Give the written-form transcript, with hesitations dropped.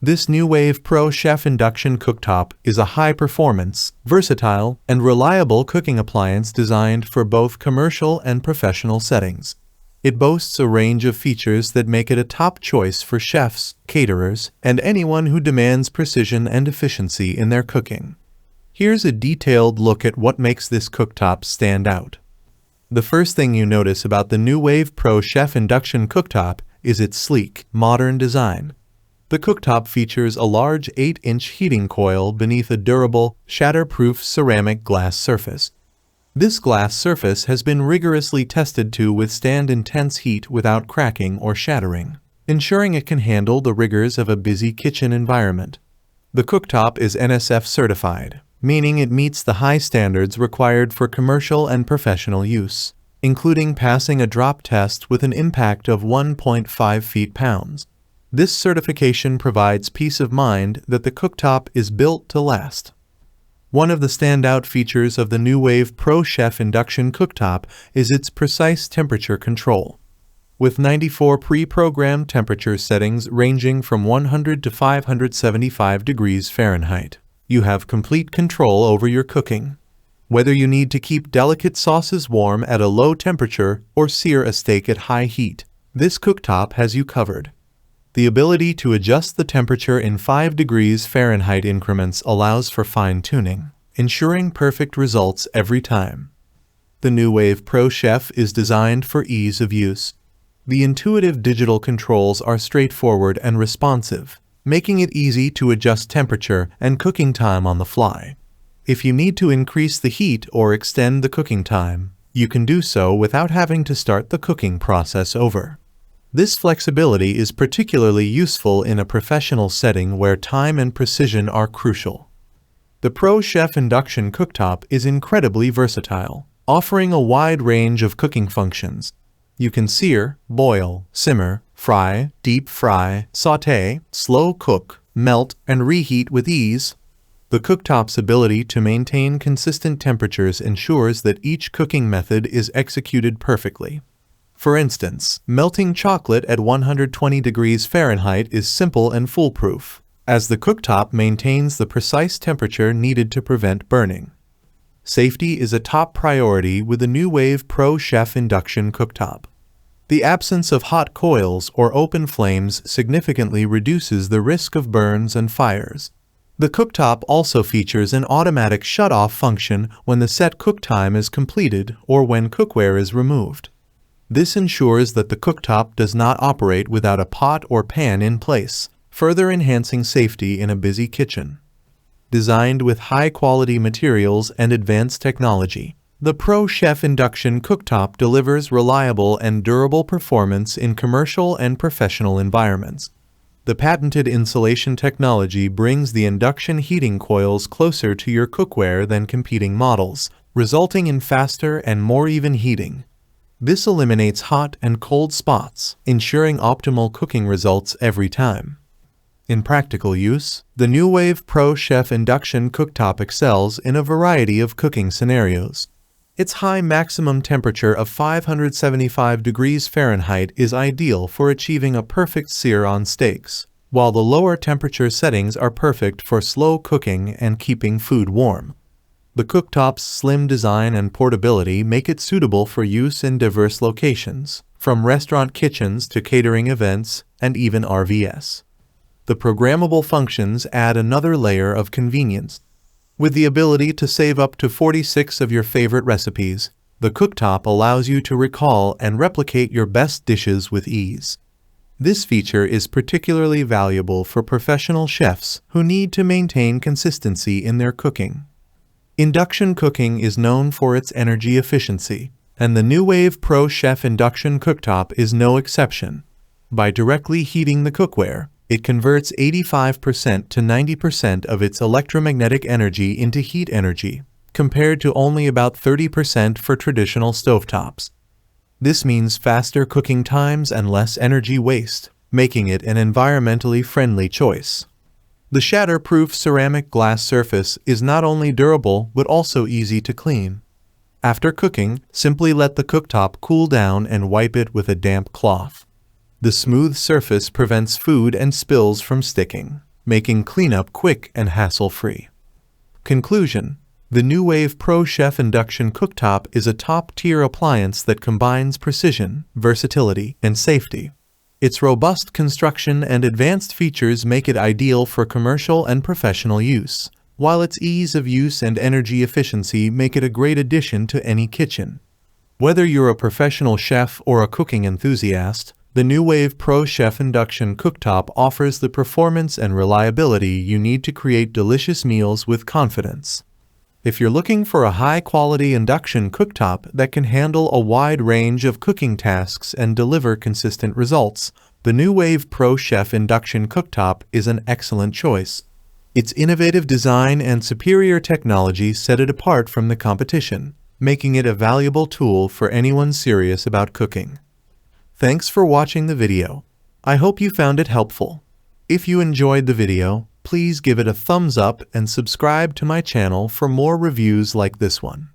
This Nuwave Pro Chef Induction Cooktop is a high-performance, versatile, and reliable cooking appliance designed for both commercial and professional settings. It boasts a range of features that make it a top choice for chefs, caterers, and anyone who demands precision and efficiency in their cooking. Here's a detailed look at what makes this cooktop stand out. The first thing you notice about the Nuwave Pro Chef Induction Cooktop is its sleek, modern design. The cooktop features a large 8-inch heating coil beneath a durable, shatter-proof ceramic glass surface. This glass surface has been rigorously tested to withstand intense heat without cracking or shattering, ensuring it can handle the rigors of a busy kitchen environment. The cooktop is NSF-Certified, meaning it meets the high standards required for commercial and professional use, including passing a drop test with an impact of 1.5 feet-pounds. This certification provides peace of mind that the cooktop is built to last. One of the standout features of the Nuwave Pro Chef Induction Cooktop is its precise temperature control. With 94 pre-programmed temperature settings ranging from 100 to 575 degrees Fahrenheit, you have complete control over your cooking. Whether you need to keep delicate sauces warm at a low temperature or sear a steak at high heat, this cooktop has you covered. The ability to adjust the temperature in 5 degrees Fahrenheit increments allows for fine-tuning, ensuring perfect results every time. The Nuwave Pro Chef is designed for ease of use. The intuitive digital controls are straightforward and responsive, making it easy to adjust temperature and cooking time on the fly. If you need to increase the heat or extend the cooking time, you can do so without having to start the cooking process over. This flexibility is particularly useful in a professional setting where time and precision are crucial. The Pro Chef Induction Cooktop is incredibly versatile, offering a wide range of cooking functions. You can sear, boil, simmer, fry, deep fry, sauté, slow cook, melt, and reheat with ease. The cooktop's ability to maintain consistent temperatures ensures that each cooking method is executed perfectly. For instance, melting chocolate at 120 degrees Fahrenheit is simple and foolproof, as the cooktop maintains the precise temperature needed to prevent burning. Safety is a top priority with the Nuwave Pro Chef Induction Cooktop. The absence of hot coils or open flames significantly reduces the risk of burns and fires. The cooktop also features an automatic shut-off function when the set cook time is completed or when cookware is removed. This ensures that the cooktop does not operate without a pot or pan in place, further enhancing safety in a busy kitchen. Designed with high-quality materials and advanced technology, the Pro Chef Induction Cooktop delivers reliable and durable performance in commercial and professional environments. The patented insulation technology brings the induction heating coils closer to your cookware than competing models, resulting in faster and more even heating. This eliminates hot and cold spots, ensuring optimal cooking results every time. In practical use, the Nuwave Pro Chef Induction Cooktop excels in a variety of cooking scenarios. Its high maximum temperature of 575 degrees Fahrenheit is ideal for achieving a perfect sear on steaks, while the lower temperature settings are perfect for slow cooking and keeping food warm. The cooktop's slim design and portability make it suitable for use in diverse locations, from restaurant kitchens to catering events and even RVs. The programmable functions add another layer of convenience. With the ability to save up to 46 of your favorite recipes, the cooktop allows you to recall and replicate your best dishes with ease. This feature is particularly valuable for professional chefs who need to maintain consistency in their cooking. Induction cooking is known for its energy efficiency, and the Nuwave Pro Chef Induction Cooktop is no exception. By directly heating the cookware, it converts 85% to 90% of its electromagnetic energy into heat energy, compared to only about 30% for traditional stovetops. This means faster cooking times and less energy waste, making it an environmentally friendly choice. The Shatter-Proof Ceramic Glass Surface is not only durable but also easy to clean. After cooking, simply let the cooktop cool down and wipe it with a damp cloth. The smooth surface prevents food and spills from sticking, making cleanup quick and hassle-free. Conclusion: the Nuwave Pro Chef Induction Cooktop is a top-tier appliance that combines precision, versatility, and safety. Its robust construction and advanced features make it ideal for commercial and professional use, while its ease of use and energy efficiency make it a great addition to any kitchen. Whether you're a professional chef or a cooking enthusiast, the Nuwave Pro Chef Induction Cooktop offers the performance and reliability you need to create delicious meals with confidence. If you're looking for a high-quality induction cooktop that can handle a wide range of cooking tasks and deliver consistent results, the Nuwave Pro Chef Induction Cooktop is an excellent choice. Its innovative design and superior technology set it apart from the competition, making it a valuable tool for anyone serious about cooking. Thanks for watching the video. I hope you found it helpful. If you enjoyed the video, please give it a thumbs up and subscribe to my channel for more reviews like this one.